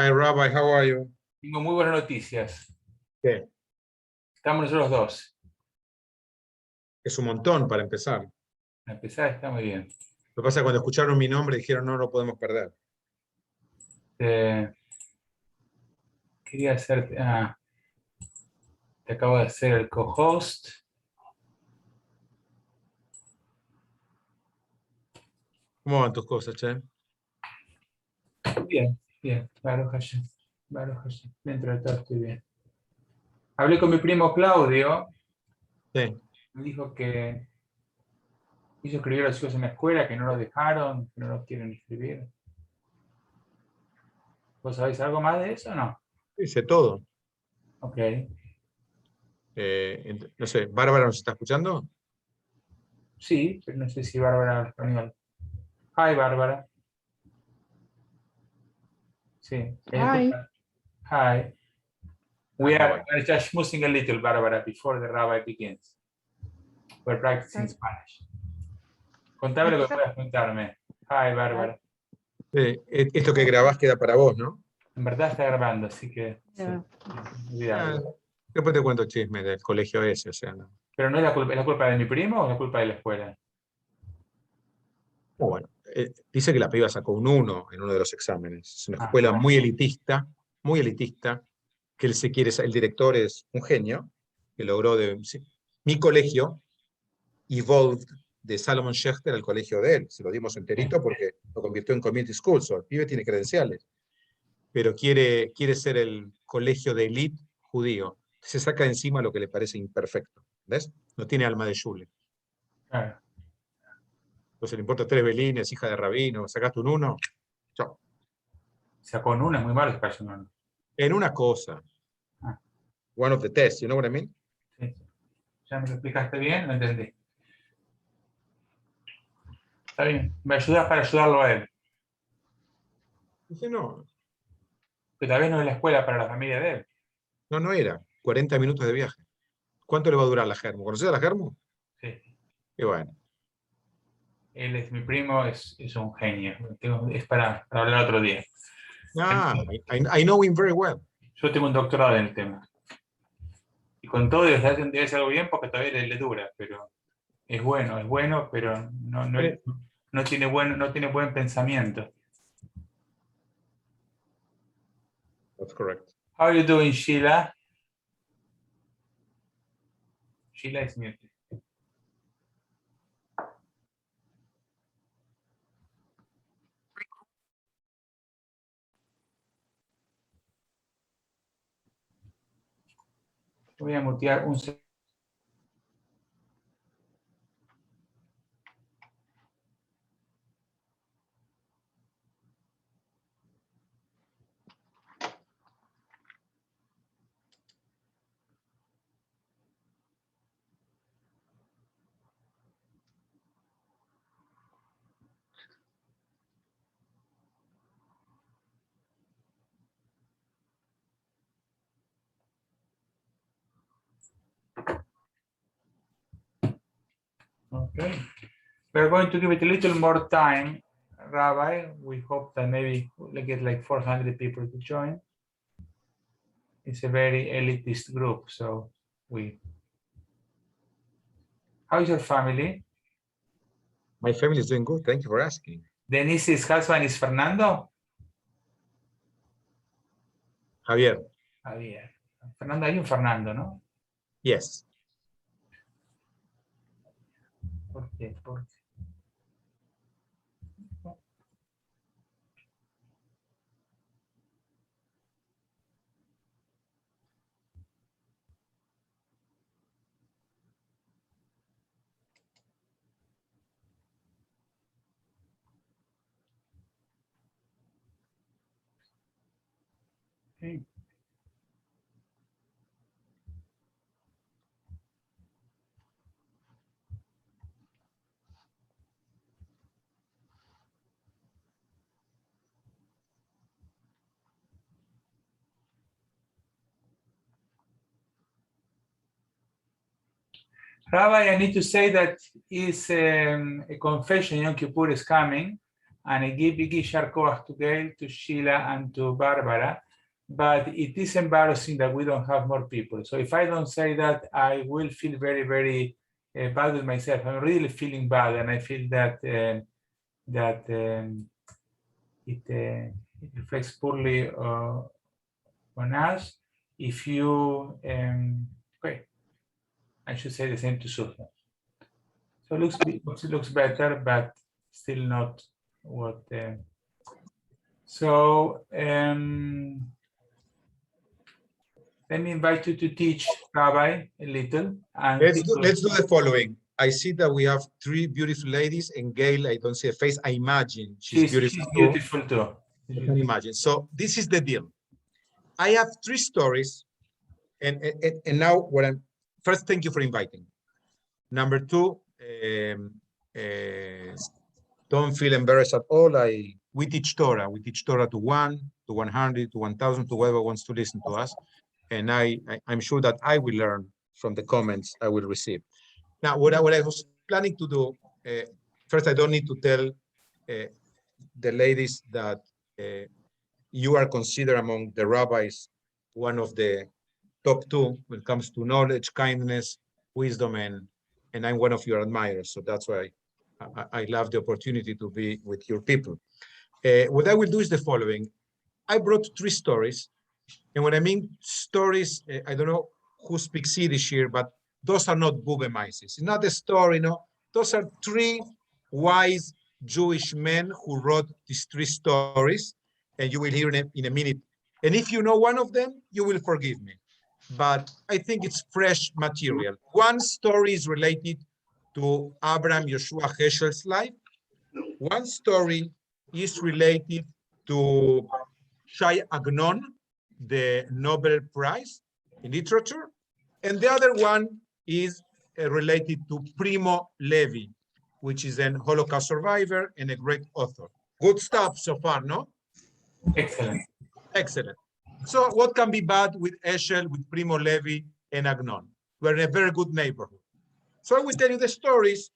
Hi, Rabbi, how are you? Tengo muy buenas noticias. ¿Qué? Estamos nosotros dos. Es un montón para empezar. Para empezar está muy bien. Lo que pasa es que cuando escucharon mi nombre dijeron no lo podemos perder. Quería hacerte... te acabo de hacer el co-host. ¿Cómo van tus cosas, che? Bien, bien. Baruch Hashem. Baruch Hashem. Dentro de todo estoy bien. Hablé con mi primo Claudio. Sí. Me dijo que quiso escribir a los hijos en la escuela, que no lo dejaron, que no lo quieren escribir. ¿Vos sabés algo más de eso o no? Hice todo. Ok. No sé, ¿Bárbara nos está escuchando? Sí, pero no sé si Bárbara habla español. Hi, Bárbara. Sí. Hi. Hi. We are just schmoozing a little, Bárbara, before the rabbi begins. We're practicing Spanish. Contame lo que puedas contarme. Hi, Bárbara. Esto que grabás queda para vos, ¿no? En verdad está grabando, así que... Yeah. Sí, olvidado. Después te cuento chisme del colegio ese, o sea, ¿no? ¿Pero no es la culpa de mi primo o es la culpa de la escuela? Bueno, dice que la piba sacó un 1 en uno de los exámenes. Es una Ah. escuela muy elitista, que él se quiere, el director es un genio, que logró mi colegio, evolved de Salomon Schechter al colegio de él. Se lo dimos enterito porque lo convirtió en community school, so el pibe tiene credenciales. Pero quiere ser el colegio de élite judío. Se saca de encima lo que le parece imperfecto. ¿Ves? No tiene alma de Shule. Claro. Entonces le importa 3 belines, hija de rabino, sacaste un 1. Chao. Sacó un 1, es muy malo sacarse un 1. En una cosa. Ah. One of the tests, you know what I mean? Sí. ¿Ya me lo explicaste bien? Lo entendí. Está bien. Me ayudas para ayudarlo a él. Dije, no. Que tal vez no es la escuela para la familia de él. No era. 40 minutos de viaje. ¿Cuánto le va a durar la Germo? ¿Conoces a la Germo? Sí. Y bueno. Él es mi primo, es un genio. Es para hablar otro día. I know him very well. Yo tengo un doctorado en el tema. Y con todo debe ser algo bien porque todavía le dura, pero es bueno, pero no tiene buen pensamiento. That's correct. How are you doing, Sheila? Sheila is muted. Voy a mutear un segundo. Okay. We're going to give it a little more time, Rabbi. We hope that maybe we'll get like 400 people to join. It's a very elitist group, so How is your family? My family is doing good. Thank you for asking. Denise's husband is Fernando? Javier. Javier. Fernando, hay un Fernando, ¿no? Yes. ¿Por qué? Okay. Rabbi, I need to say that is a confession Yom Kippur is coming, and I give big ishar koach to Gail, to Sheila, and to Barbara. But it is embarrassing that we don't have more people. So if I don't say that, I will feel very, very bad with myself. I'm really feeling bad, and I feel that it reflects poorly on us. If you, okay, I should say the same to Sufjan. So it looks better, but still not what. Let me invite you to teach, Rabbi, a little. And let's do the following. I see that we have three beautiful ladies, and Gail, I don't see a face. I imagine she's beautiful too. I can imagine. So this is the deal. I have three stories, and now what I'm first. Thank you for inviting. Number two, don't feel embarrassed at all. We teach Torah. We teach Torah to 1, to 100, to 1,000, to whoever wants to listen to us. And I'm sure that I will learn from the comments I will receive. Now, what I was planning to do, first, I don't need to tell the ladies that you are considered among the rabbis one of the top 2 when it comes to knowledge, kindness, wisdom, and I'm one of your admirers. So that's why I love the opportunity to be with your people. What I will do is the following. I brought 3 stories. And when I mean stories, I don't know who speaks Yiddish here, but those are not Bugemaises. It's not a story, no. Those are 3 wise Jewish men who wrote these 3 stories, and you will hear in a minute. And if you know one of them, you will forgive me. But I think it's fresh material. One story is related to Abraham Yoshua Heschel's life. One story is related to Shai Agnon, the Nobel Prize in Literature. And the other one is related to Primo Levi, which is an Holocaust survivor and a great author. Good stuff so far, no? Excellent. Excellent. So what can be bad with Heschel, with Primo Levi, and Agnon? We're in a very good neighborhood. So I will tell you the stories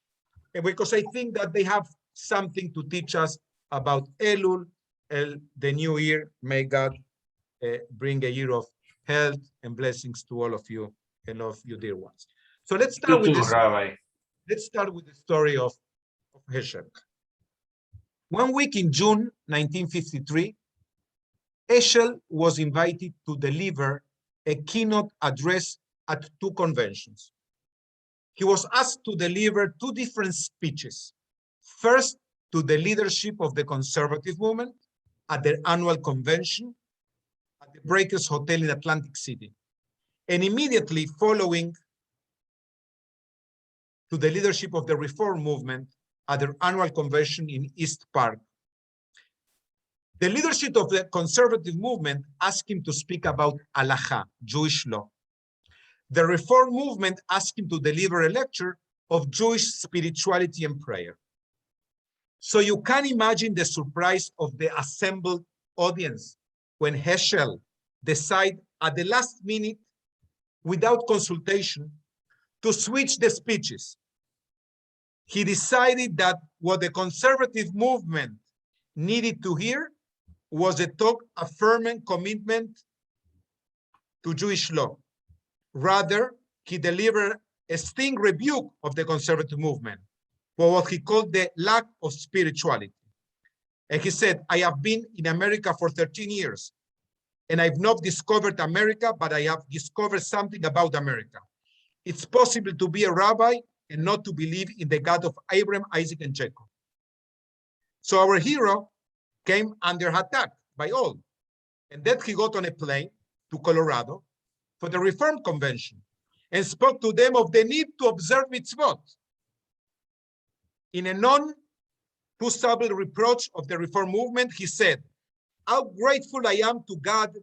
because I think that they have something to teach us about Elul, the new year. May God bring a year of health and blessings to all of you and of you dear ones. So let's start with this. Rabbi. Let's start with the story of Heschel. One week in June 1953, Heschel was invited to deliver a keynote address at 2 conventions. He was asked to deliver 2 different speeches. First, to the leadership of the conservative movement at their annual convention at the Breakers Hotel in Atlantic City. And immediately following, to the leadership of the Reform movement at their annual convention in East Park. The leadership of the conservative movement asked him to speak about halacha, Jewish law. The Reform movement asked him to deliver a lecture of Jewish spirituality and prayer. So you can imagine the surprise of the assembled audience when Heschel decided at the last minute, without consultation, to switch the speeches. He decided that what the conservative movement needed to hear was a talk affirming commitment to Jewish law. Rather, he delivered a sting rebuke of the conservative movement for what he called the lack of spirituality. And he said, I have been in America for 13 years, and I've not discovered America, but I have discovered something about America. It's possible to be a rabbi and not to believe in the God of Abraham, Isaac, and Jacob. So our hero came under attack by all. And then he got on a plane to Colorado for the Reform Convention and spoke to them of the need to observe mitzvot. In a non-too subtle reproach of the Reform movement, he said, how grateful I am to God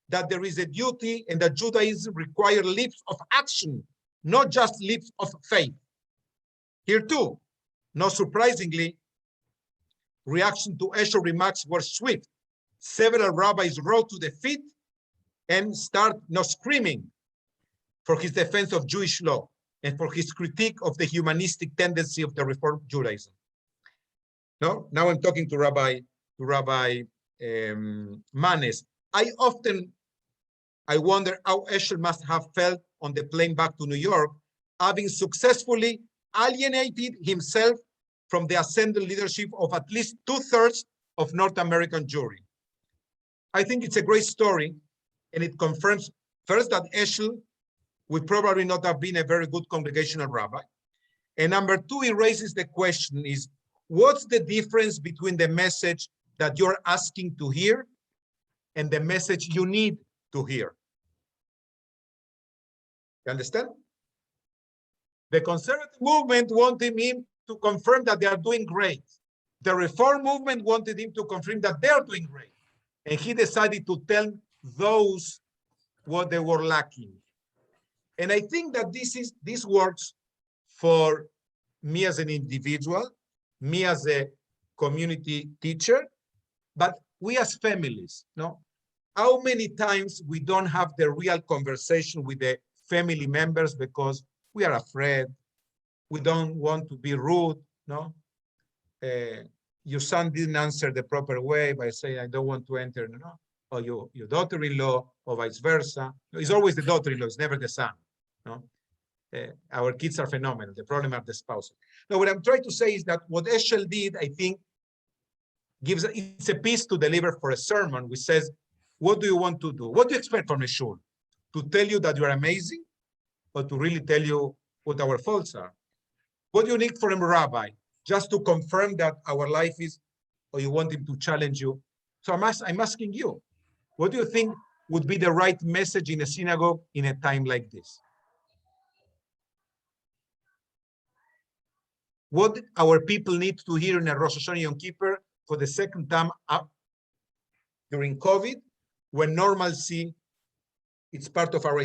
that there is a duty and that Judaism requires leaps of action, not just leaps of faith. Here too, not surprisingly, reaction to Heschel's remarks were swift. Several rabbis rose to their feet and start screaming for his defense of Jewish law and for his critique of the humanistic tendency of the Reform Judaism. No, now I'm talking to Rabbi Manes. I wonder how Eshel must have felt on the plane back to New York, having successfully alienated himself from the ascendant leadership of at least 2/3 of North American Jewry. I think it's a great story, and it confirms first that Eshel would probably not have been a very good congregational rabbi. And number two, it raises the question is, what's the difference between the message that you're asking to hear and the message you need to hear? You understand? The conservative movement wanted him to confirm that they are doing great. The reform movement wanted him to confirm that they are doing great. And he decided to tell those what they were lacking. And I think that this works for me as an individual, me as a community teacher, but we as families, no? How many times we don't have the real conversation with the family members because we are afraid, we don't want to be rude, no? Your son didn't answer the proper way by saying, I don't want to enter, no? Or your daughter-in-law, or vice versa. It's always the daughter-in-law, it's never the son, no? Our kids are phenomenal. The problem are the spouses. Now, what I'm trying to say is that what Eshel did, I think, it's a piece to deliver for a sermon, which says, what do you want to do? What do you expect from a shul? To tell you that you're amazing, or to really tell you what our faults are? What do you need from a rabbi? Just to confirm that our life is, or you want him to challenge you? So I'm asking you, what do you think would be the right message in a synagogue in a time like this? What our people need to hear in a Rosh Hashanah Yom Kippur for the second time up during COVID, when normalcy, it's part of our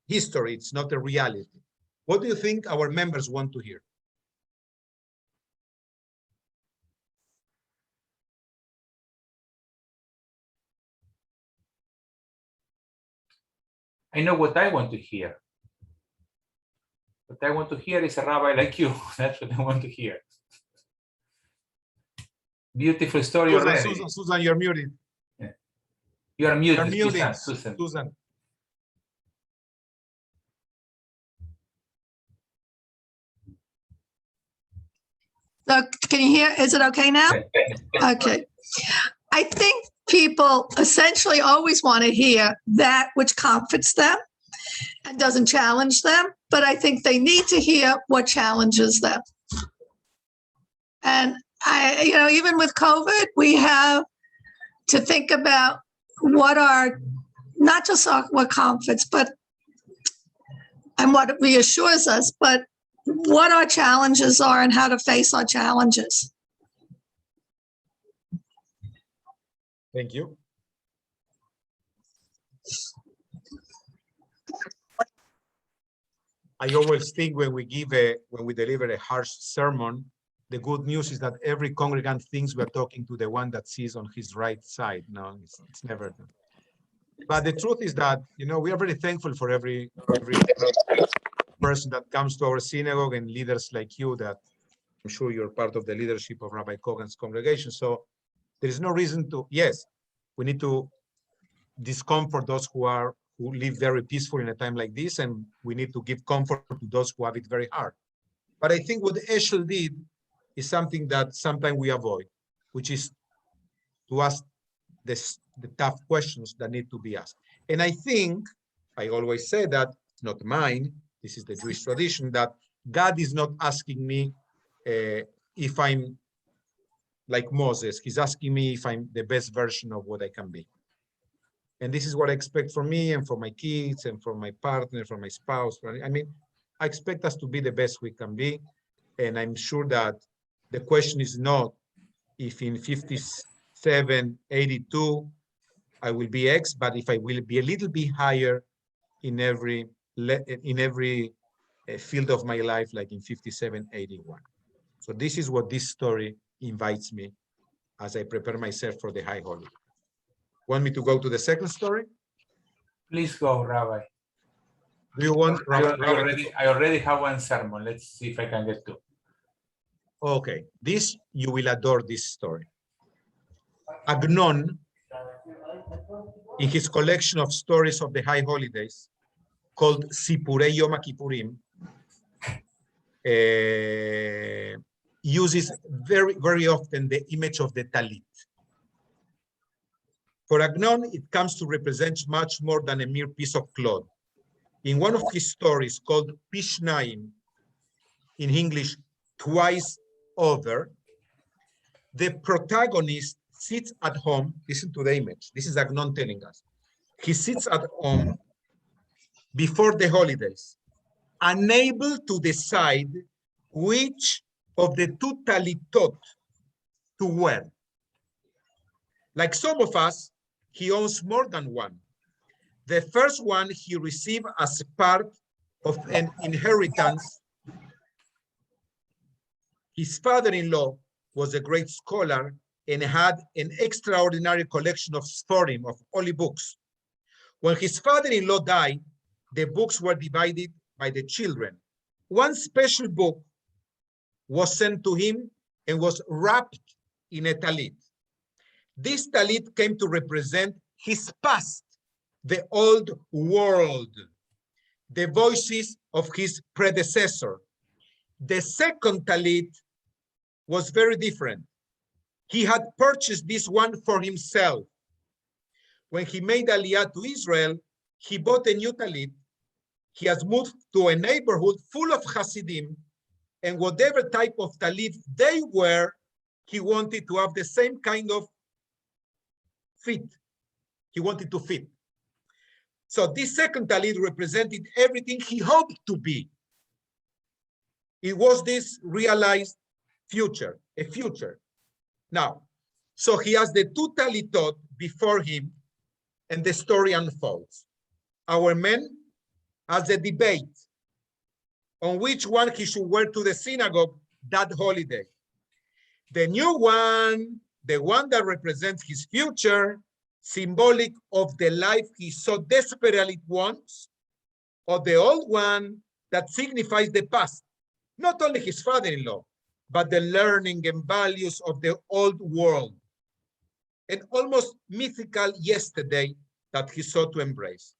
history, it's not a reality. What do you think our members want to hear? I know what I want to hear. What I want to hear is a rabbi like you. That's what I want to hear. Beautiful story Susan, already. Susan, you're muted. Yeah. You are muted, You're muted, Susan. Susan. So can you hear? Is it okay now? Okay. I think people essentially always want to hear that which comforts them and doesn't challenge them, but I think they need to hear what challenges them. And even with COVID, we have to think about what are not just what comforts, but and what reassures us, but what our challenges are and how to face our challenges. Thank you. I always think when we deliver a harsh sermon, the good news is that every congregant thinks we're talking to the one that sees on his right side. No, it's never. But the truth is that, we are very thankful for every person that comes to our synagogue and leaders like you that I'm sure you're part of the leadership of Rabbi Kogan's congregation. So there is no reason to, yes, we need to discomfort those who live very peaceful in a time like this, and we need to give comfort to those who have it very hard. But I think what Eshel did is something that sometimes we avoid, which is to ask the tough questions that need to be asked. And I think, I always say that, it's not mine, this is the Jewish tradition, that God is not asking me if I'm like Moses. He's asking me if I'm the best version of what I can be. And this is what I expect from me and for my kids and for my partner, for my spouse. I expect us to be the best we can be. And I'm sure that the question is not if in 57, 82, I will be X, but if I will be a little bit higher in every field of my life, like in 57, 81. So this is what this story invites me as I prepare myself for the high holy. Want me to go to the second story? Please go, Rabbi. Do you want? I already have one sermon. Let's see if I can get two. Okay, this, you will adore this story. Agnon, in his collection of stories of the high holidays, called Sipurei Yom Kippurim, uses very, very often the image of the talit. For Agnon, it comes to represent much more than a mere piece of cloth. In one of his stories called Pishnaim, in English, twice over, the protagonist sits at home. Listen to the image. This is Agnon telling us. He sits at home before the holidays, unable to decide which of the two talitot to wear. Like some of us, he owns more than one. The first one he received as part of an inheritance. His father-in-law was a great scholar and had an extraordinary collection of Sforim, of holy books. When his father-in-law died, the books were divided by the children. One special book was sent to him and was wrapped in a talit. This talit came to represent his past, the old world, the voices of his predecessor. The second talit was very different. He had purchased this one for himself. When he made Aliyah to Israel, he bought a new talit. He has moved to a neighborhood full of Hasidim, and whatever type of talit they wear, he wanted to have the same kind of fit. He wanted to fit. So this second talit represented everything he hoped to be. It was this realized future, a future. Now, so he has the two talitot before him, and the story unfolds. Our man has a debate on which one he should wear to the synagogue that holiday. The new one, the one that represents his future, symbolic of the life he so desperately wants, or the old one that signifies the past, not only his father-in-law, but the learning and values of the old world, an almost mythical yesterday that he sought to embrace.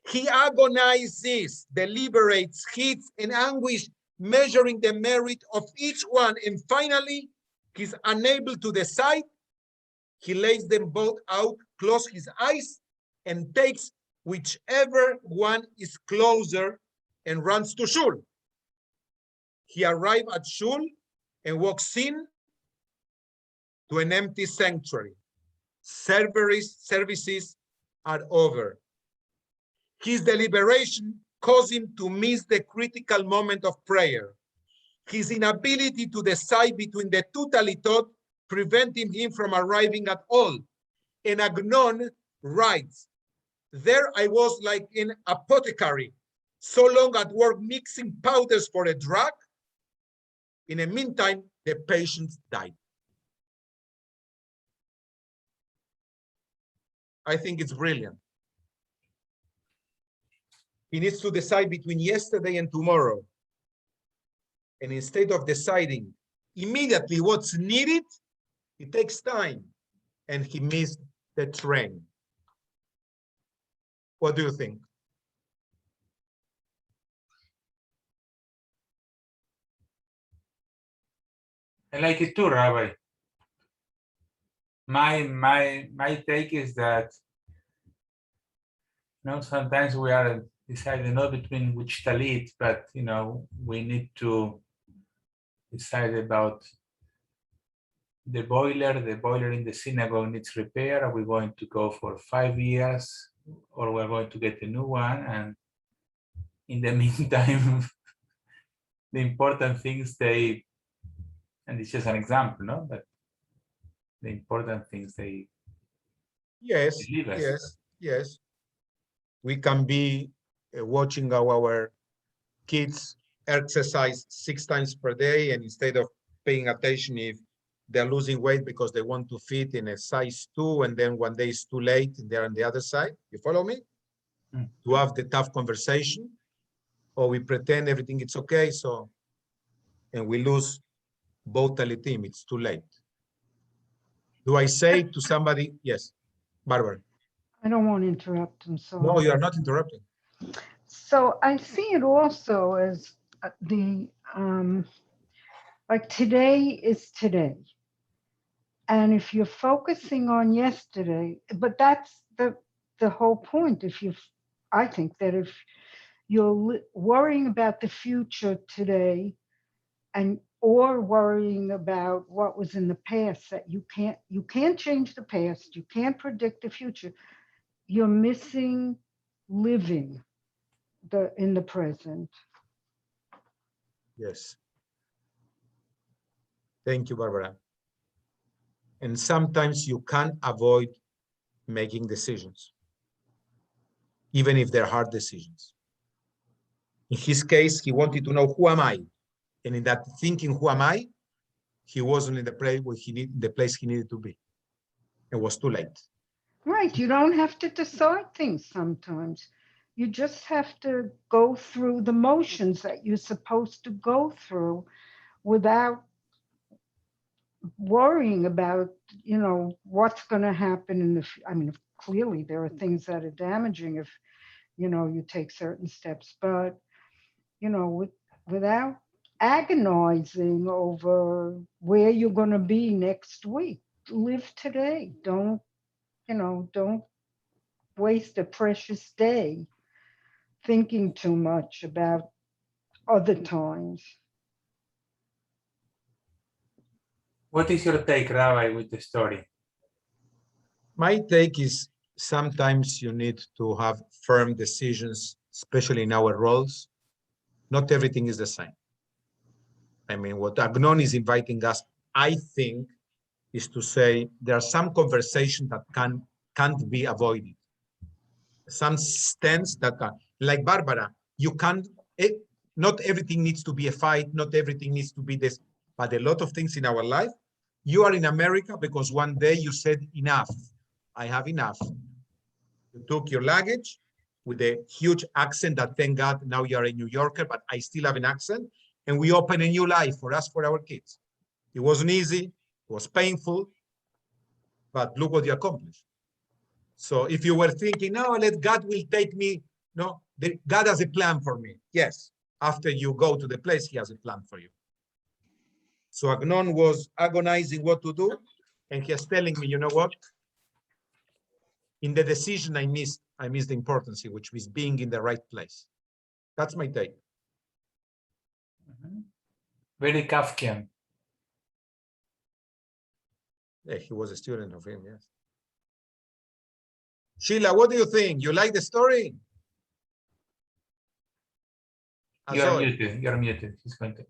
He agonizes, deliberates, hits, and anguish, measuring the merit of each one, and finally, he's unable to decide. He lays them both out, closes his eyes, and takes whichever one is closer and runs to shul. He arrives at shul and walks in to an empty sanctuary. Services are over. His deliberation caused him to miss the critical moment of prayer. His inability to decide between the two talitot preventing him from arriving at all. And Agnon writes, "There I was like an apothecary, so long at work mixing powders for a drug. In the meantime, the patient died." I think it's brilliant. He needs to decide between yesterday and tomorrow. And instead of deciding immediately what's needed, it takes time, and he missed the train. What do you think? I like it too, Rabbi. My take is that sometimes we are deciding not between which talit, but we need to decide about the boiler. The boiler in the synagogue needs repair. Are we going to go for 5 years, or we're going to get a new one? And in the meantime, the important things and it's just an example, no? But the important things they leave us. Yes. We can be watching our kids exercise 6 times per day, and instead of paying attention if they're losing weight because they want to fit in a size 2, and then one day it's too late, they're on the other side. You follow me? To have the tough conversation, or we pretend everything is okay, and we lose both talitim, it's too late. Do I say to somebody, yes, Barbara? I don't want to interrupt him, so. No, you are not interrupting. So I see it also as like today is today. And if you're focusing on yesterday, but that's the whole point. I think that if you're worrying about the future today or worrying about what was in the past, that you can't change the past, you can't predict the future, you're missing living in the present. Yes. Thank you, Barbara. And sometimes you can't avoid making decisions, even if they're hard decisions. In his case, he wanted to know, who am I? And in that thinking, who am I? He wasn't in the place where he needed to be. It was too late. Right. You don't have to decide things sometimes. You just have to go through the motions that you're supposed to go through without worrying about, what's going to happen in the, I mean, clearly there are things that are damaging if, you take certain steps, but, without agonizing over where you're going to be next week. Live today. Don't waste a precious day thinking too much about other times. What is your take, Rabbi, with the story? My take is sometimes you need to have firm decisions, especially in our roles. Not everything is the same. I mean, what Agnon is inviting us, I think, is to say there are some conversations that can't be avoided. Some stance that are, like Barbara, you can't, not everything needs to be a fight, not everything needs to be this, but a lot of things in our life, you are in America because one day you said, enough, I have enough. You took your luggage with a huge accent that, thank God, now you're a New Yorker, but I still have an accent, and we open a new life for us, for our kids. It wasn't easy, it was painful, but look what you accomplished. So if you were thinking, no, God will take me, no, God has a plan for me. Yes, after you go to the place, he has a plan for you. So Agnon was agonizing what to do, and he was telling me, you know what? In the decision I missed the importance, which was being in the right place. That's my take. Very Kafkian. Yeah, he was a student of him, yes. Sheila, what do you think? You like the story? You're muted. You're muted. He's going to.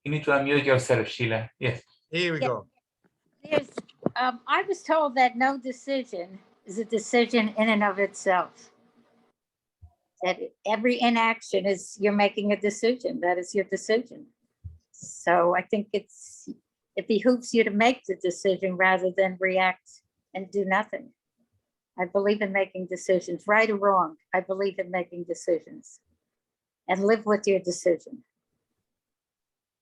You need to unmute yourself, Sheila. Yes. Here we go. I was told that no decision is a decision in and of itself. That every inaction is you're making a decision. That is your decision. So I think it behooves you to make the decision rather than react and do nothing. I believe in making decisions, right or wrong. I believe in making decisions and live with your decision.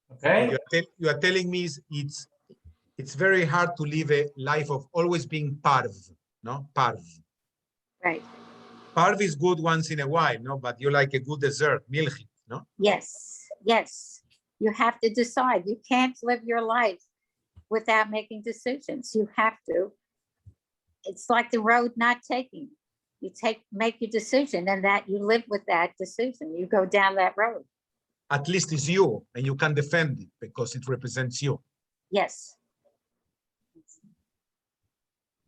Okay. You are telling me it's very hard to live a life of always being parv, no? Parv. Right. Parv is good once in a while, no? But you like a good dessert, milchit, no? Yes, yes. You have to decide. You can't live your life without making decisions. You have to. It's like the road not taking. You make your decision and that you live with that decision. You go down that road. At least it's you, and you can defend it because it represents you. Yes.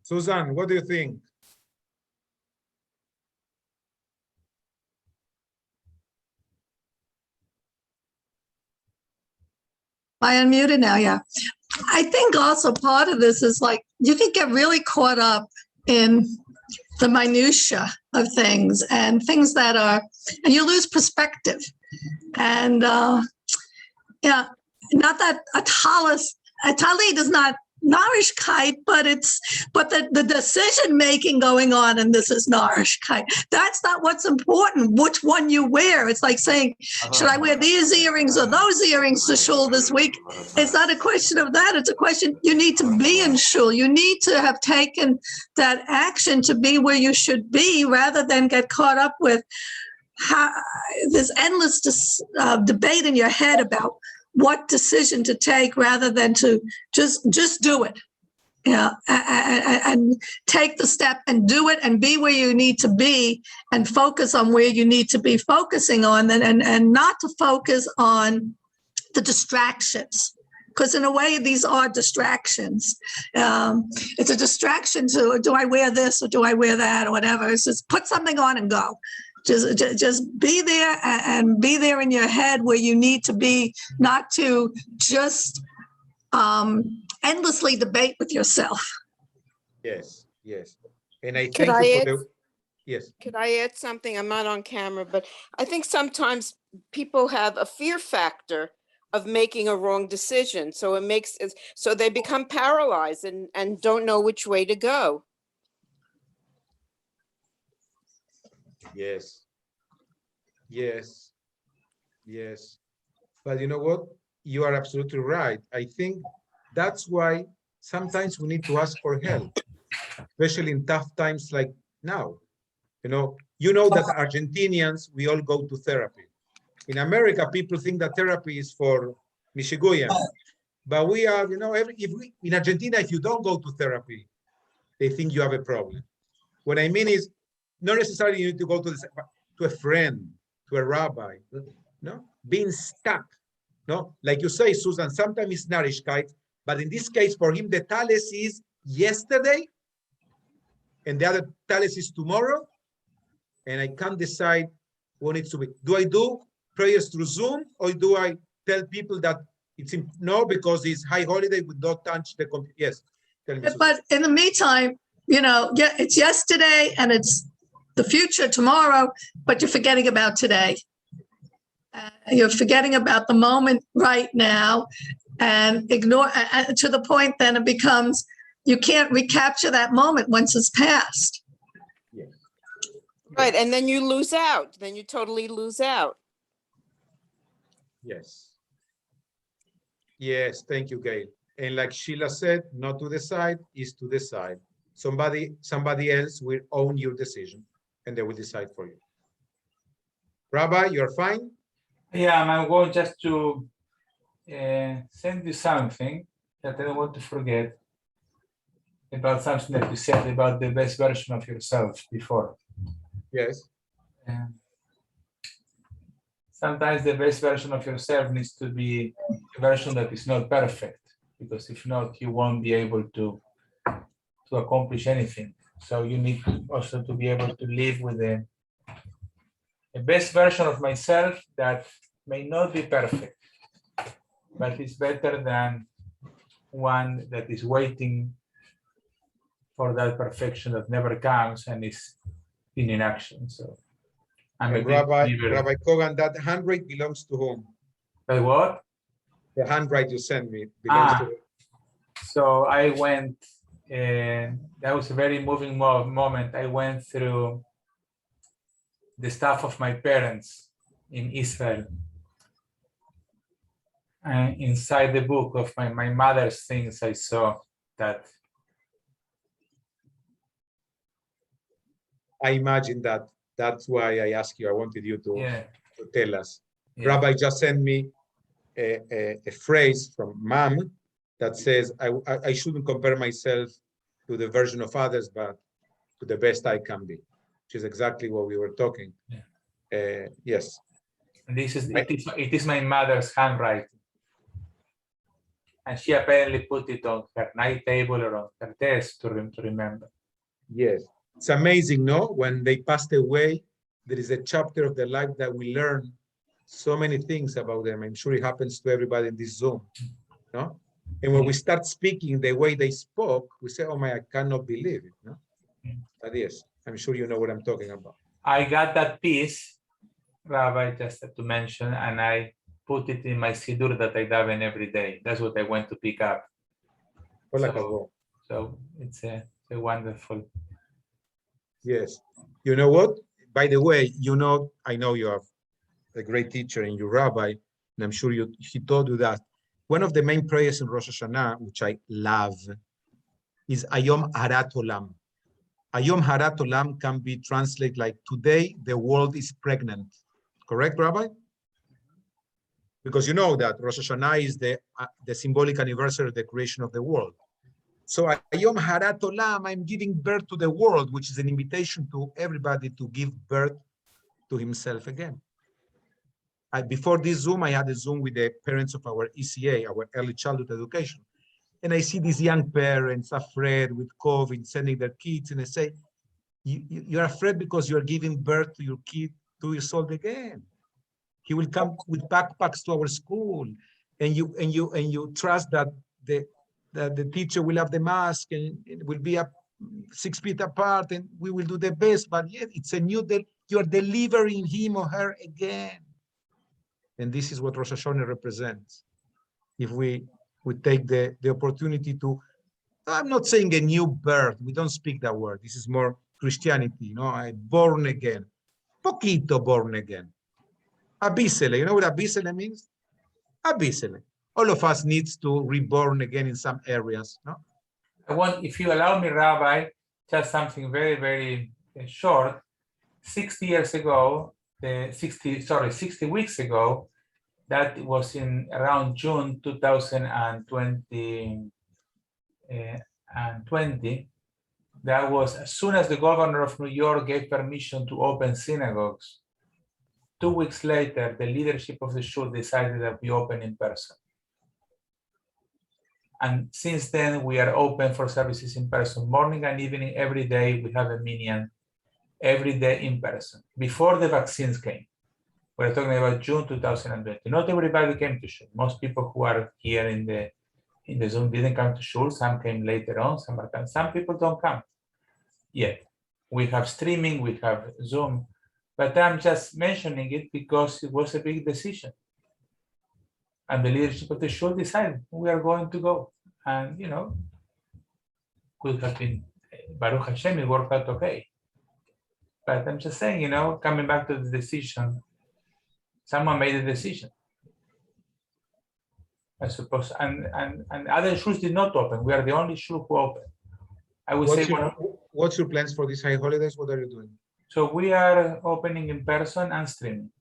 Susan, what do you think? I unmuted now, yeah. I think also part of this is like, you can get really caught up in the minutia of things and things that are, and you lose perspective. And yeah, not that a talit does not Nourishkeit, but the decision making going on, and this is nourishkeit. That's not what's important. Which one you wear? It's like saying, should I wear these earrings or those earrings to shul this week? It's not a question of that. It's a question, you need to be in shul. You need to have taken that action to be where you should be, rather than get caught up with this endless debate in your head about what decision to take, rather than to just do it. Yeah, and take the step and do it and be where you need to be and focus on where you need to be focusing on, and not to focus on the distractions. Because in a way, these are distractions. It's a distraction to, do I wear this or do I wear that or whatever. It's just put something on and go. Just be there, and be there in your head where you need to be, not to just endlessly debate with yourself. Yes, yes. And I Could thank I you add- for the, yes. Could I add something? I'm not on camera, but I think sometimes people have a fear factor of making a wrong decision. So it makes it, so they become paralyzed and don't know which way to go. Yes. Yes. Yes. But you know what? You are absolutely right. I think that's why sometimes we need to ask for help, especially in tough times like now. You know that Argentinians, we all go to therapy. In America, people think that therapy is for Michigan. But we are, in Argentina, if you don't go to therapy, they think you have a problem. What I mean is, not necessarily you need to go to a friend, to a rabbi, no? Being stuck, no? Like you say, Susan, sometimes it's nourishkeit, but in this case, for him, the talus is yesterday, and the other talus is tomorrow, and I can't decide what needs to be. Do I do prayers through Zoom, or do I tell people that it's no, because it's high holiday, we don't touch the computer? Yes, tell me, Susan. But in the meantime, it's yesterday and it's the future tomorrow, but you're forgetting about today. You're forgetting about the moment right now, and ignore to the point then it becomes, you can't recapture that moment once it's passed. Yes. Right. And then you lose out. Then you totally lose out. Yes. Yes, thank you, Gail. And like Sheila said, not to decide is to decide. Somebody else will own your decision, and they will decide for you. Rabbi, you're fine? Yeah, I'm going just to send you something that I don't want to forget about something that you said about the best version of yourself before. Yes. Sometimes the best version of yourself needs to be a version that is not perfect, because if not, you won't be able to accomplish anything. So you need also to be able to live with a best version of myself that may not be perfect, but it's better than one that is waiting for that perfection that never comes and is in inaction. So I'm a And big Rabbi believer. Kogan, that handwrite belongs to whom? But what? The handwrite you sent me belongs to. So I went, and that was a very moving moment. I went through the stuff of my parents in Israel. And inside the book of my mother's things, I saw that. I imagine that. That's why I asked you. I wanted you to tell us. Yeah. Rabbi just sent me a phrase from Mom that says, I shouldn't compare myself to the version of others, but to the best I can be, which is exactly what we were talking. Yes. And this is it is my mother's handwriting. And she apparently put it on her night table or on her desk to remember. Yes. It's amazing, no? When they passed away, there is a chapter of their life that we learn so many things about them. I'm sure it happens to everybody in this Zoom, no? And when we start speaking the way they spoke, we say, oh my, I cannot believe it, no? But yes, I'm sure you know what I'm talking about. I got that piece, Rabbi, just to mention, and I put it in my Siddur that I daven every day. That's what I went to pick up. So it's a wonderful. Yes. You know what? By the way, I know you have a great teacher and your rabbi, and I'm sure he told you that. One of the main prayers in Rosh Hashanah, which I love, is Ayom Harat Olam. Ayom Harat Olam can be translated like, today the world is pregnant. Correct, Rabbi? Because you know that Rosh Hashanah is the symbolic anniversary of the creation of the world. So Ayom Harat Olam, I'm giving birth to the world, which is an invitation to everybody to give birth to himself again. Before this Zoom, I had a Zoom with the parents of our ECA, our early childhood education. And I see these young parents afraid with COVID, sending their kids, and I say, you're afraid because you're giving birth to your kid 2 years old again. He will come with backpacks to our school, and you trust that the teacher will have the mask and it will be up 6 feet apart, and we will do the best. But yet, it's a new day. You are delivering him or her again. And this is what Rosh Hashanah represents. If we take the opportunity to, I'm not saying a new birth, we don't speak that word. This is more Christianity, I'm born again. Poquito born again. Abisele, you know what abisele means? Abisele. All of us needs to reborn again in some areas, no? I want, if you allow me, Rabbi, just something very, very short. 60 years ago, 60 weeks ago, that was in around June 2020, that was as soon as the governor of New York gave permission to open synagogues. 2 weeks later, the leadership of the shul decided that we open in person. And since then, we are open for services in person, morning and evening, every day. We have a minyan every day in person, before the vaccines came. We're talking about June 2020. Not everybody came to shul. Most people who are here in the Zoom didn't come to shul. Some came later on. Some people don't come yet. We have streaming, we have Zoom, but I'm just mentioning it because it was a big decision. And the leadership of the shul decided we are going to go. And, could have been, Baruch Hashem, it worked out okay. But I'm just saying, coming back to the decision, someone made a decision, I suppose. And other shuls did not open. We are the only shul who opened. I would say. What's your plans for these high holidays? What are you doing? So we are opening in person and streaming.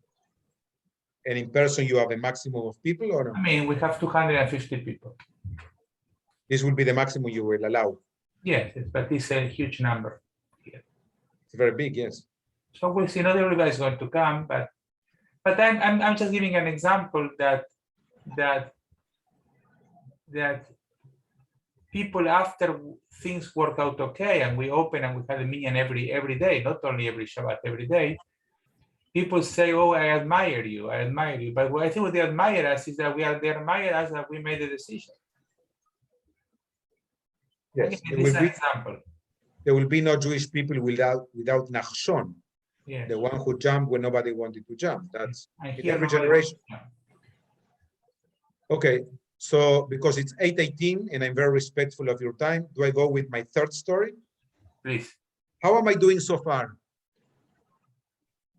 And in person, you have a maximum of people, or no? I mean, we have 250 people. This will be the maximum you will allow. Yes, but it's a huge number. It's very big, yes. So we'll see. Not everybody is going to come, but I'm just giving an example that people, after things work out okay and we open and we have a minyan every day, not only every Shabbat, every day, people say, oh, I admire you. But I think what they admire us is that they admire us that we made a decision. Yes, there will be no Jewish people without Nachshon, yes. The one who jumped when nobody wanted to jump. That's in every generation. Okay, so because it's 8:18 and I'm very respectful of your time, do I go with my third story? Please. How am I doing so far?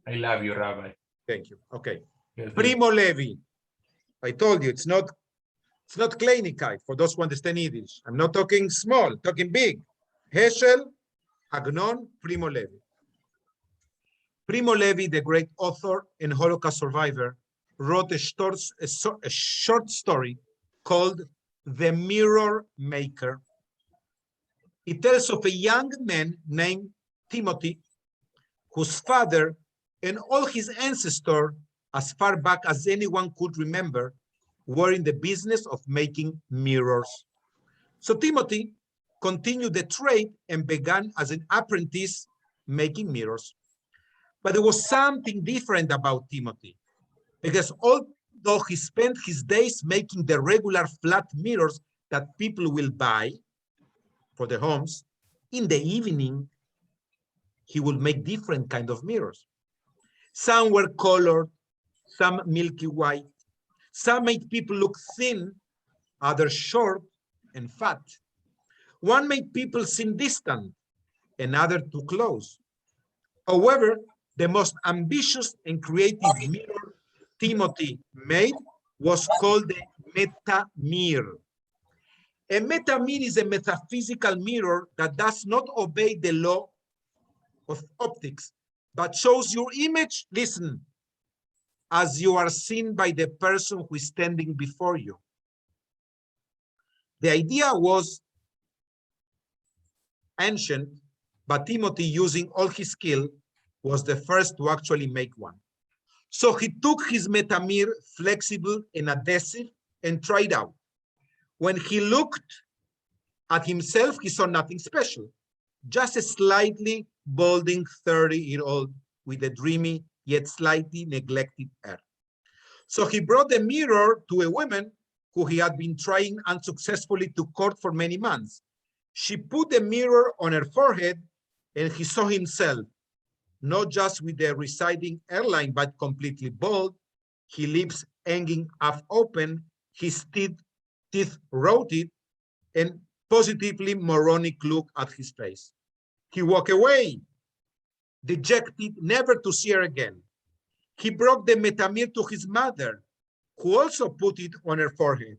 I love you, Rabbi. Thank you. Okay. Primo Levi. I told you it's not Kleinigkeit for those who understand Yiddish. I'm not talking small, talking big. Heschel, Agnon, Primo Levi. Primo Levi, the great author and Holocaust survivor, wrote a short story called The Mirror Maker. It tells of a young man named Timothy, whose father and all his ancestors, as far back as anyone could remember, were in the business of making mirrors. So Timothy continued the trade and began as an apprentice making mirrors. But there was something different about Timothy, because although he spent his days making the regular flat mirrors that people will buy for their homes, in the evening, he would make different kind of mirrors. Some were colored, some milky white. Some made people look thin, others short and fat. One made people seem distant, another too close. However, the most ambitious and creative mirror Timothy made was called the meta-mirror. A meta-mirror is a metaphysical mirror that does not obey the law of optics, but shows your image, listen, as you are seen by the person who is standing before you. The idea was ancient, but Timothy, using all his skill, was the first to actually make one. So he took his meta-mirror, flexible and adhesive, and tried out. When he looked at himself, he saw nothing special, just a slightly balding 30-year-old with a dreamy yet slightly neglected hair. So he brought the mirror to a woman who he had been trying unsuccessfully to court for many months. She put the mirror on her forehead and he saw himself, not just with the receding hairline, but completely bald, his lips hanging half open, his teeth rotted, and positively moronic look at his face. He walked away, dejected, never to see her again. He brought the meta-mirror to his mother, who also put it on her forehead.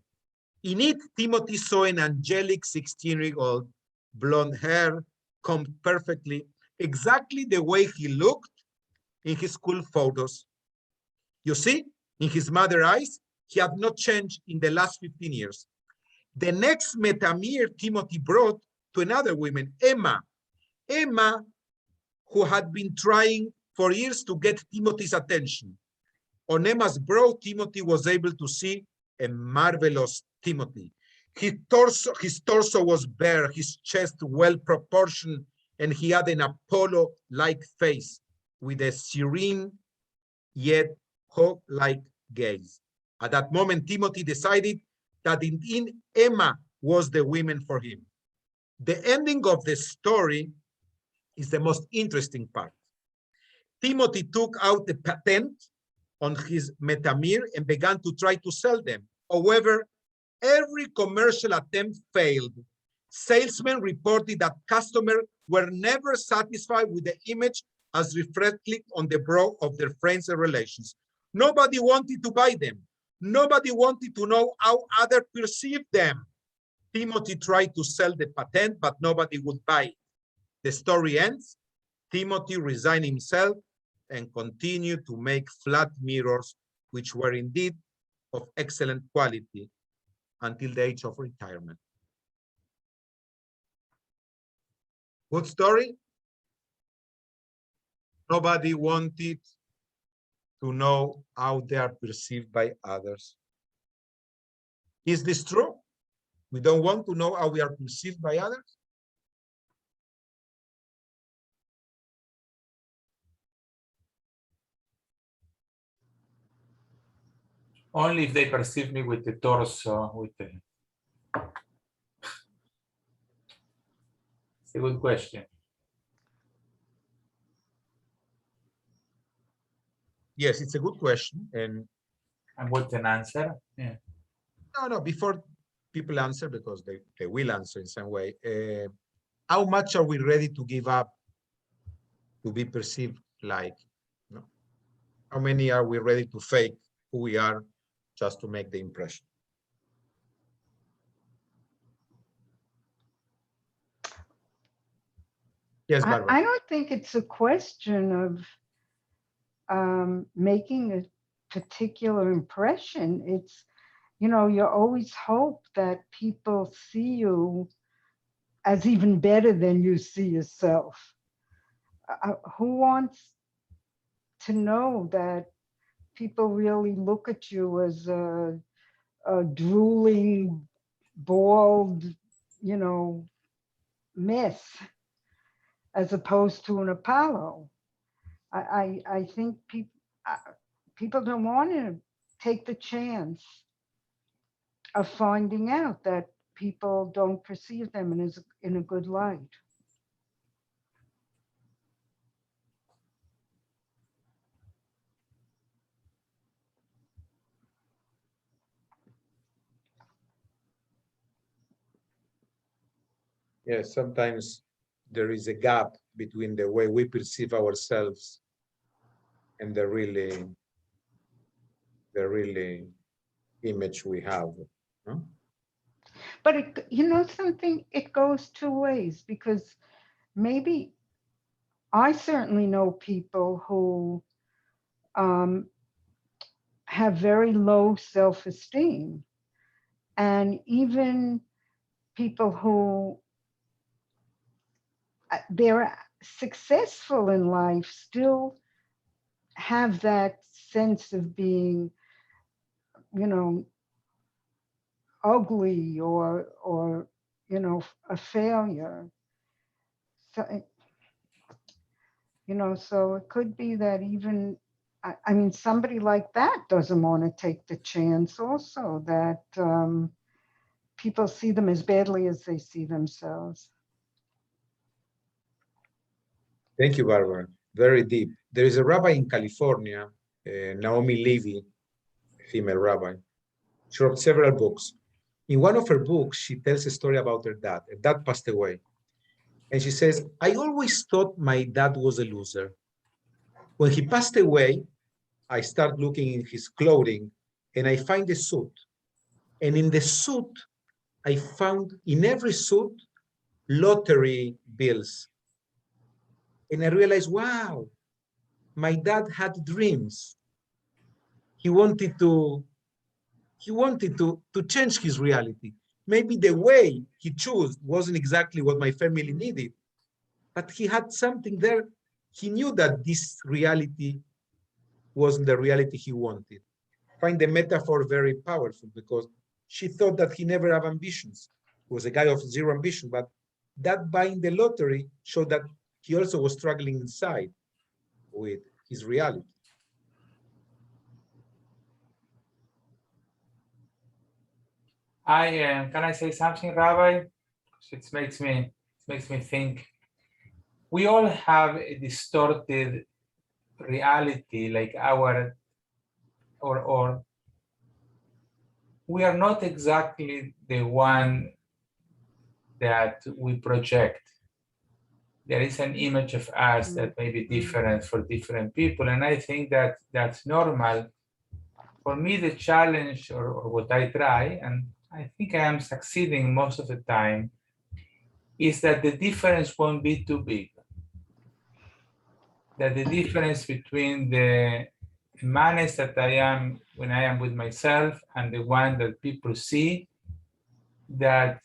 In it, Timothy saw an angelic 16-year-old, blonde hair, combed perfectly, exactly the way he looked in his school photos. You see, in his mother's eyes, he had not changed in the last 15 years. The next meta-mirror Timothy brought to another woman, Emma. Emma, who had been trying for years to get Timothy's attention. On Emma's brow, Timothy was able to see a marvelous Timothy. His torso was bare, his chest well proportioned, and he had an Apollo-like face with a serene yet hawk-like gaze. At that moment, Timothy decided that indeed Emma was the woman for him. The ending of the story is the most interesting part. Timothy took out the patent on his meta-mirror and began to try to sell them. However, every commercial attempt failed. Salesmen reported that customers were never satisfied with the image as reflected on the brow of their friends and relations. Nobody wanted to buy them. Nobody wanted to know how others perceived them. Timothy tried to sell the patent, but nobody would buy it. The story ends. Timothy resigned himself and continued to make flat mirrors, which were indeed of excellent quality until the age of retirement. Good story? Nobody wanted to know how they are perceived by others. Is this true? We don't want to know how we are perceived by others? Only if they perceive me with the torso, with the. It's a good question. Yes, it's a good question. And what's an answer? Yeah. no, before people answer, because they will answer in some way, how much are we ready to give up to be perceived like? No? How many are we ready to fake who we are just to make the impression? Yes, Barbara. I don't think it's a question of making a particular impression. It's, you always hope that people see you as even better than you see yourself. Who wants to know that people really look at you as a drooling, bald, mess, as opposed to an Apollo? I think people don't want to take the chance of finding out that people don't perceive them in a good light. Yes, sometimes there is a gap between the way we perceive ourselves and the really image we have. No? But it, you know something, it goes two ways, because maybe I certainly know people who have very low self-esteem, and even people who they're successful in life still have that sense of being, you know, ugly or you know, a failure. So, you know, so it could be that even, I mean, somebody like that doesn't want to take the chance also, that people see them as badly as they see themselves. Thank you, Barbara. Very deep. There is a rabbi in California, Naomi Levy, female rabbi. She wrote several books. In one of her books, she tells a story about her dad. Her dad passed away. And she says, I always thought my dad was a loser. When he passed away, I start looking in his clothing and I find a suit. And in the suit, I found in every suit lottery bills. And I realized, wow, my dad had dreams. He wanted to change his reality. Maybe the way he chose wasn't exactly what my family needed, but he had something there. He knew that this reality wasn't the reality he wanted. I find the metaphor very powerful, because she thought that he never had ambitions. He was a guy of zero ambition, but that buying the lottery showed that he also was struggling inside with his reality. Can I say something, Rabbi? It makes me think. We all have a distorted reality, like our, or we are not exactly the one that we project. There is an image of us that may be different for different people, and I think that that's normal. For me, the challenge, or what I try, and I think I am succeeding most of the time, is that the difference won't be too big. That the difference between the manes that I am when I am with myself and the one that people see, that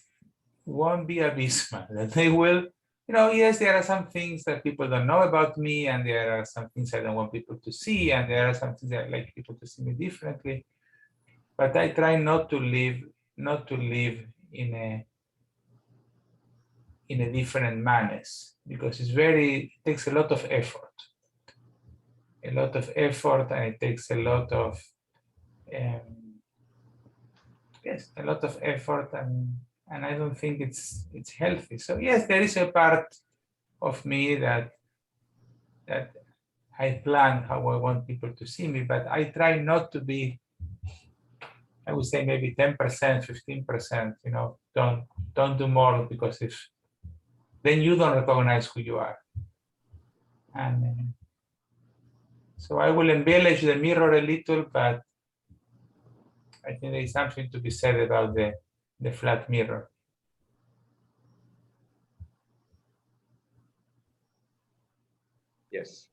won't be abysmal. That they will, you know, yes, there are some things that people don't know about me, and there are some things I don't want people to see, and there are some things that I like people to see me differently. But I try not to live in a different manners, because it takes a lot of effort. And it takes a lot of a lot of effort, and I don't think it's healthy. So yes, there is a part of me that I plan how I want people to see me, but I try not to be, I would say maybe 10%, 15%, you know, don't do more, because if then you don't recognize who you are. And so I will embellish the mirror a little, but I think there is something to be said about the flat mirror. Yes.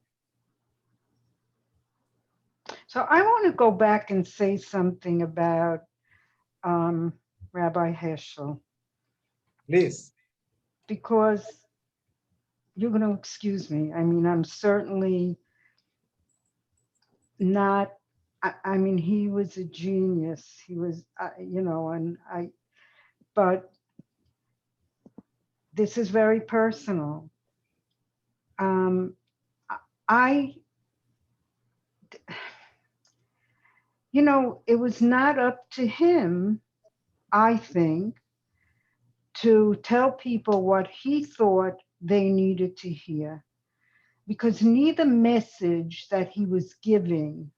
So I want to go back and say something about Rabbi Heschel. Please. Because you're going to excuse me. I mean, I'm certainly not, I mean, he was a genius. He was, you know, but this is very personal. You know, it was not up to him, I think, to tell people what he thought they needed to hear, because neither message that he was giving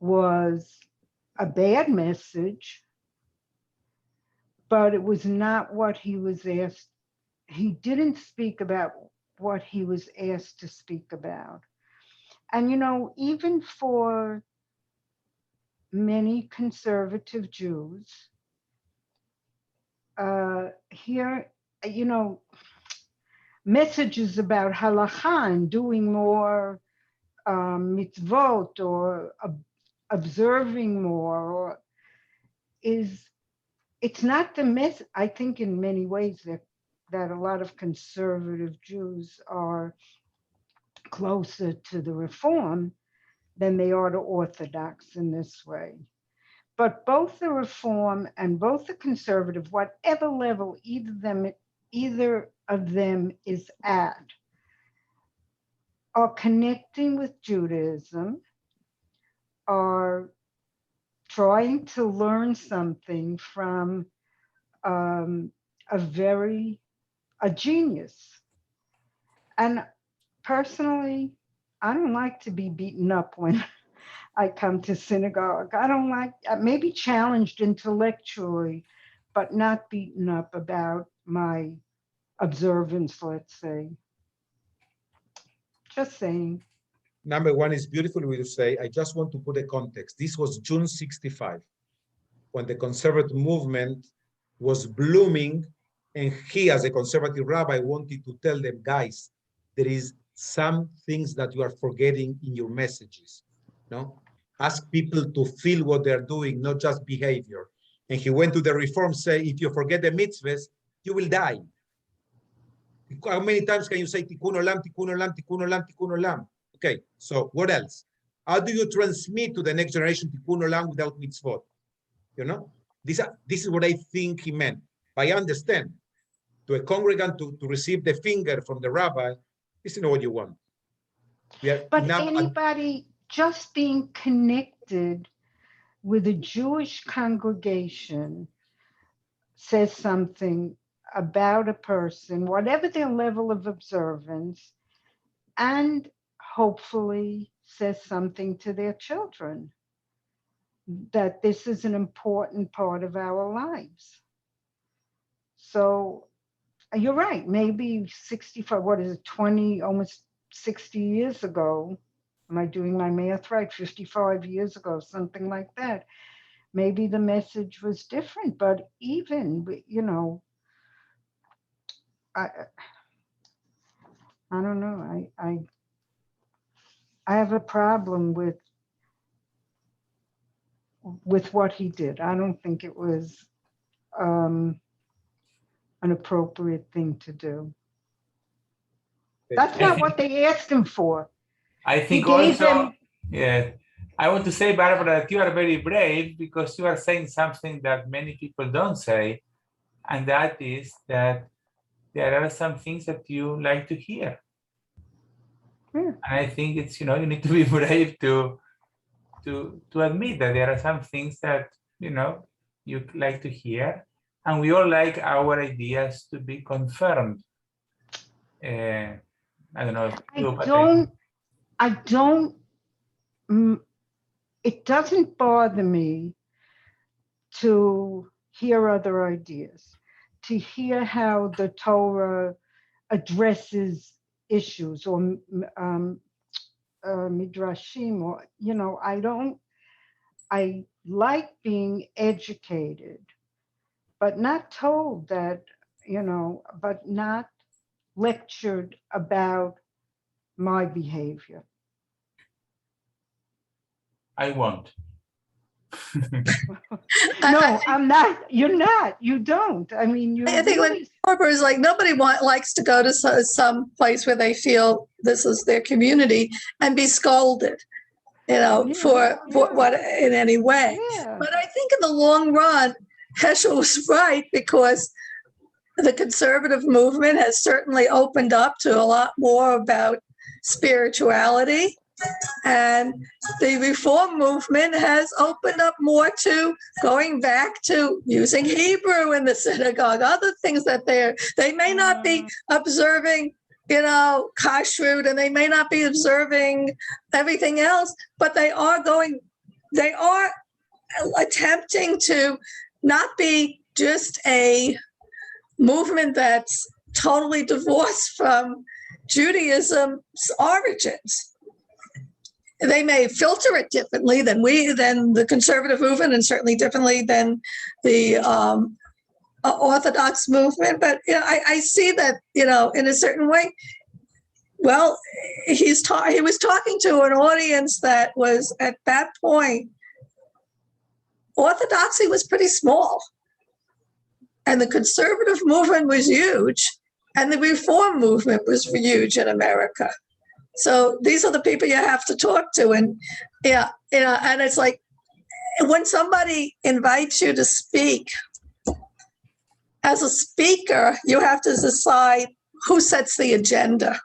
was a bad message, but it was not what he was asked he didn't speak about what he was asked to speak about. And, you know, even for many conservative Jews, here, you know, messages about halakha and doing more mitzvot or observing more, or it's not the mess. I think in many ways that a lot of conservative Jews are closer to the Reform than they are to Orthodox in this way. But both the Reform and both the conservative, whatever level either of them is at, are connecting with Judaism, are trying to learn something from a genius. And personally, I don't like to be beaten up when I come to synagogue. I don't like, maybe challenged intellectually, but not beaten up about my observance, let's say. Just saying. Number one, is beautiful when you say, I just want to put a context. This was June 65, when the conservative movement was blooming, and he, as a conservative rabbi, wanted to tell them, guys, there is some things that you are forgetting in your messages. No? Ask people to feel what they're doing, not just behavior. And he went to the Reform, say, if you forget the mitzvahs, you will die. How many times can you say tikkun olam, tikkun olam, tikkun olam, tikkun olam? Okay, so what else? How do you transmit to the next generation tikkun olam without mitzvot? You know, this is what I think he meant. But I understand, to a congregant to receive the finger from the rabbi, this is not what you want. But anybody just being connected with a Jewish congregation says something about a person, whatever their level of observance, and hopefully says something to their children, that this is an important part of our lives. So you're right, maybe 65, what is it, 20, almost 60 years ago, am I doing my math right? 55 years ago, something like that. Maybe the message was different, but even, you know, I don't know, I have a problem with what he did. I don't think it was an appropriate thing to do. That's not what they asked him for. I think also, yeah, I want to say, Barbara, that you are very brave because you are saying something that many people don't say, and that is that there are some things that you like to hear. Yeah. And I think it's, you know, you need to be brave to admit that there are some things that, you know, you like to hear, and we all like our ideas to be confirmed. I don't know. It doesn't bother me to hear other ideas, to hear how the Torah addresses issues or midrashim, or, you know, I like being educated, but not told that, you know, but not lectured about my behavior. I won't. No, I'm not. You're not. You don't. I mean, I think when Barbara is like, nobody likes to go to some place where they feel this is their community and be scolded, you know, for what in any way. Yeah. But I think in the long run, Heschel was right, because the conservative movement has certainly opened up to a lot more about spirituality. And the Reform movement has opened up more to going back to using Hebrew in the synagogue, other things that they may not be observing, you know, kashrut, and they may not be observing everything else, but they are attempting to not be just a movement that's totally divorced from Judaism's origins. They may filter it differently than the conservative movement, and certainly differently than the Orthodox movement. But I see that, in a certain way. Well, he was talking to an audience that was at that point, Orthodoxy was pretty small, and the conservative movement was huge, and the Reform movement was huge in America. So these are the people you have to talk to, and and it's like when somebody invites you to speak, as a speaker, you have to decide who sets the agenda.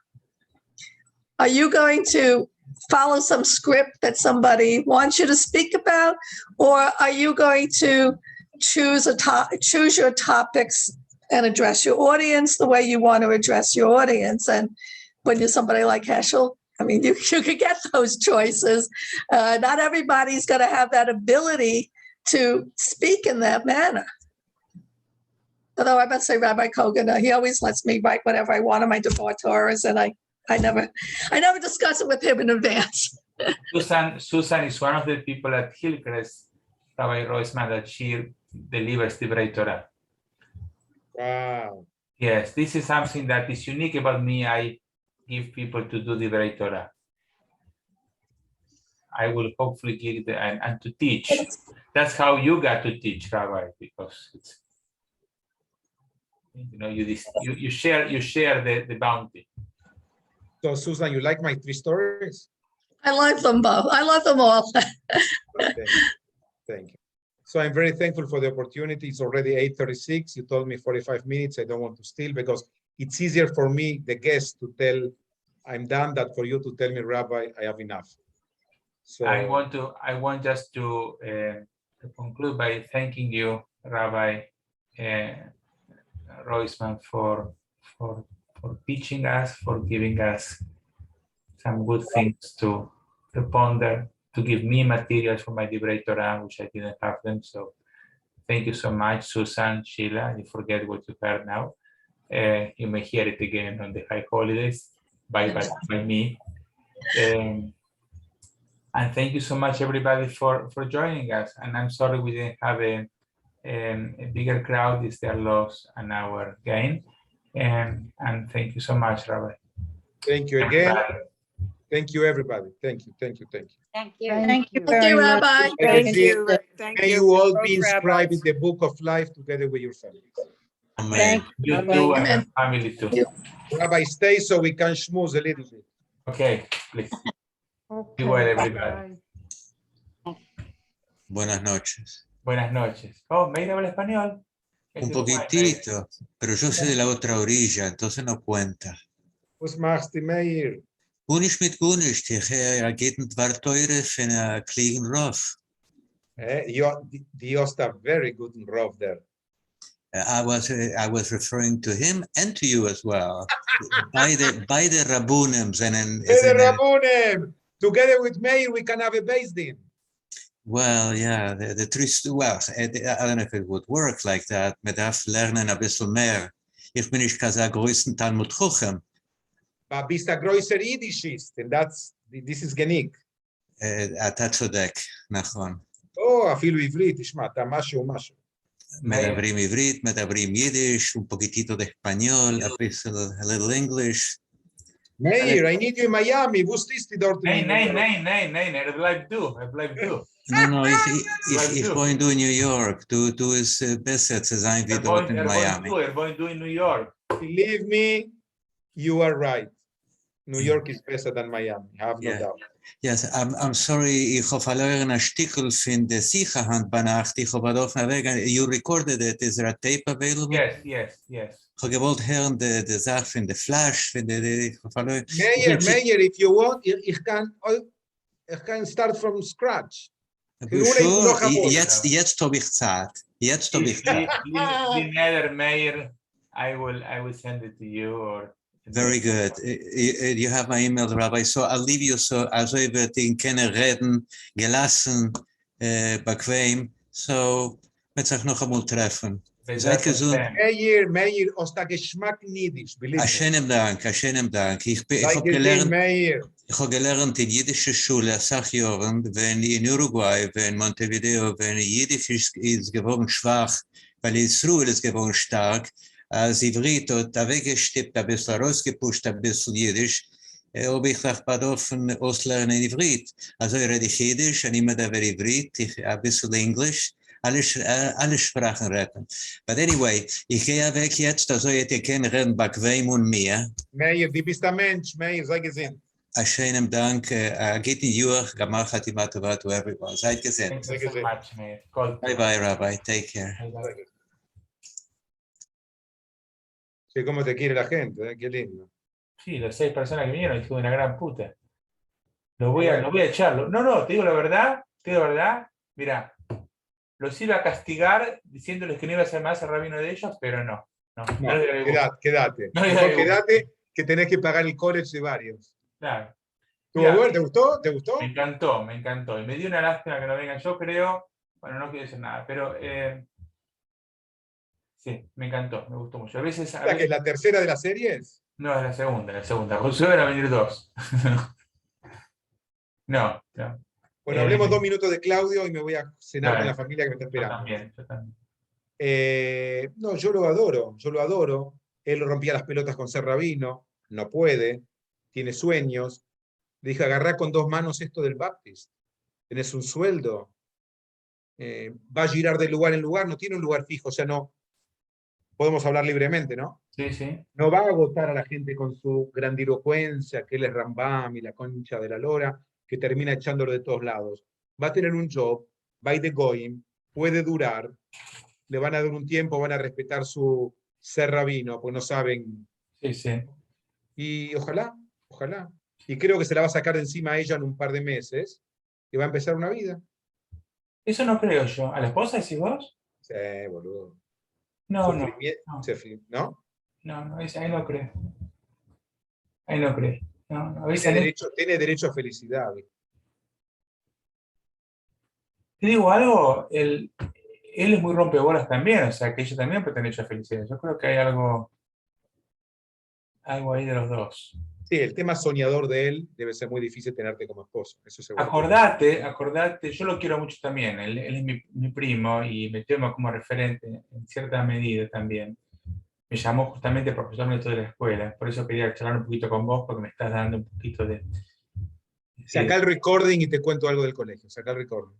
Are you going to follow some script that somebody wants you to speak about, or are you going to choose your topics and address your audience the way you want to address your audience? And when you're somebody like Heschel, I mean, you could get those choices. Not everybody's going to have that ability to speak in that manner. Although I must say, Rabbi Kogan, he always lets me write whatever I want on my Beth Torah, and I never discuss it with him in advance. Susan is one of the people at Hillcrest, Rabbi Rojzman, that she delivers the Beth Torah. Wow. Yes, this is something that is unique about me. I give people to do the Beth Torah. I will hopefully give it and to teach. That's how you got to teach, Rabbi, because it's, you share the bounty. So, Susan, you like my 3 stories? I like them both. I love them all. Thank you. So I'm very thankful for the opportunity. It's already 8:36. You told me 45 minutes. I don't want to steal, because it's easier for me, the guest, to tell I'm done, than for you to tell me, Rabbi, I have enough. So I want just to conclude by thanking you, Rabbi Rojzman, for teaching us, for giving us some good things to ponder, to give me materials for my Beth Torah, which I didn't have them. So thank you so much, Susan, Sheila. You forget what you heard now. You may hear it again on the high holidays by me. And thank you so much, everybody, for joining us. And I'm sorry we didn't have a bigger crowd. It's their loss and our gain. And thank you so much, Rabbi. thank you again. Thank you, everybody. Thank you. Thank you. Thank you. Thank you, Rabbi. Thank you. Thank May you. you all Both be inscribed rabbis. in the book of life together with your families. Amen. You too, and your family too. Rabbi, stay so we can schmooze a little bit. Okay, please. Okay, Be well, everybody. bye. Buenas noches. Buenas noches. Oh, ¿me habla español? Un poquitito, pero yo soy de la otra orilla, entonces no cuenta. Was machst du, Meir? Gunisch mit Gunisch, die geht ein Dvar Teure von a Kliegen Rauf. You host a very good rov there. I was referring to him and to you as well. Beide Rabunim sind Hey, Rabunim! Together with Meir, we can have a Beis Din. well, yeah, the three, well, I don't know if it would work like that. Man darf lernen ein bisschen mehr. Ich bin nicht kasa größten Talmud Chochem. But bist a größer Yiddishist, and this is genick. אתה צודק, נכון. Oh, אפילו עברית, תשמע, אתה משהו. מדברים עברית, מדברים יידיש, un poquitito de español, a little English. Meir, I need you in Miami. Wo stehst du dort? Nein, er bleibt du. No, ich wohne du in New York. Du ist besser zu sein wie dort in Miami. Going to in New York. Believe me, you are right. New York is better than Miami, I have no Yeah. doubt. Yes, I'm sorry, ich habe verloren ein Stückel von der Sicherheit bei Nacht. Ich habe auf der Weg, you recorded it, is there a tape available? Yes. Ich habe gewollt hören die Sache von der Flash, von der ich habe verloren. Meir, if you want, ich kann start from scratch. Sure, jetzt habe ich Zeit. The mayor, I will send it to you or. Very good. You have my email, Rabbi. So I'll leave you so also wird in keine reden gelassen, bequem. So mit sich noch einmal treffen. Seid gesund. Meir, aus der Geschmack Niedisch. Hashem Dank, Hashem Dank. Ich Sei habe gesehen, gelernt, Meir. ich habe gelernt in jüdischer Schule, sag Jahren, wenn in Uruguay, wenn Montevideo, wenn Jiddisch ist geworden schwach, weil Israel ist geworden stark, als Ivrit hat da weggestippt, ein bisschen rausgepusht, ein bisschen Jiddisch, habe ich gesagt, bedarfen auslernen Ivrit. Also rede ich Jiddisch, und immer da wäre Ivrit, ein bisschen Englisch, alle Sprachen retten. But anyway, ich gehe weg jetzt, also ihr kennt reden bequem und mir. Meir, du bist ein Mensch, Meir, sei gesehen. Schönen Dank. Geht in Jür, Gamach Hatima Tova to everyone. Seid gesehen. Thank you so much, Meir. Call Bye bye, Rabbi. Take care. Bye-bye. Sí, cómo te quiere la gente, qué lindo. Sí, las 6 personas que vinieron, hijo de una gran puta. Los voy a echarlo. No, te digo la verdad, mira, los iba a castigar diciéndoles que no iba a ser más el rabino de ellos, pero no. No, Quédate. No, Mejor quédate, que tenés que pagar el college de varios. claro. ¿Tuvo bueno? ¿Te gustó? ¿Te gustó? Me encantó. Y me dio una lástima que no vengan. Yo creo, bueno, no quiero decir nada, pero sí, me encantó, me gustó mucho. A veces, ¿Que es la tercera de las series? no, es la segunda. José van a venir 2. No. Bueno, hablemos 2 minutos de Claudio y me voy a cenar Dale. con la familia que me está Yo esperando. también. No, yo lo adoro. Él rompía las pelotas con ser rabino, no puede, tiene sueños. Le dije, agarrá con 2 manos esto del Baptist. Tenés un sueldo. Va a girar de lugar en lugar, no tiene un lugar fijo, o sea, no. Podemos hablar libremente, ¿no? Sí. No va a agotar a la gente con su grandilocuencia, que él es Rambam y la concha de la lora, que termina echándolo de todos lados. Va a tener un job, va a ir de Goim, puede durar, le van a dar un tiempo, van a respetar su ser rabino, pues no saben. Sí. Y ojalá. Y creo que se la va a sacar de encima a ella en un par de meses y va a empezar una vida. Eso no creo yo. ¿A la esposa decís vos? Sí, boludo. No. ¿No? No, ahí no creo. No, a veces Tiene derecho a felicidad. te digo algo, él es muy rompebolas también, o sea que ella también puede tener derecho a felicidad. Yo creo que hay algo ahí de los dos. Sí, el tema soñador de él debe ser muy difícil tenerte como esposo. Eso seguro. Acordate, yo lo quiero mucho también. Él es mi primo y me toma como referente en cierta medida también. Me llamó justamente profesor nuestro de la escuela, por eso quería charlar un poquito con vos, porque me estás dando un poquito de... Sacá el recording y te cuento algo del colegio. Sacá el recording.